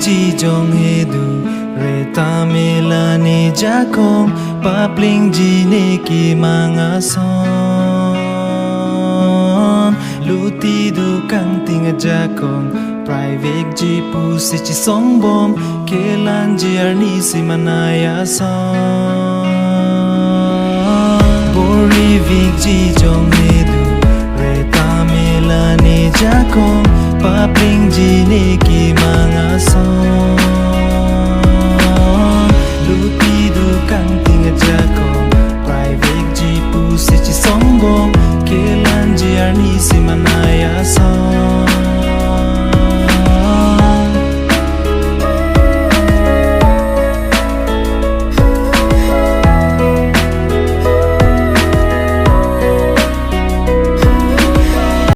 ji jong hedu re tamelani jakong papling ji ne ki mga son luti du kang tinga jakong private ji pusi chi song bom kelan ji arni si manaya son bori vik ji jong hedu re tamelani jakong papling ji ne ki mga son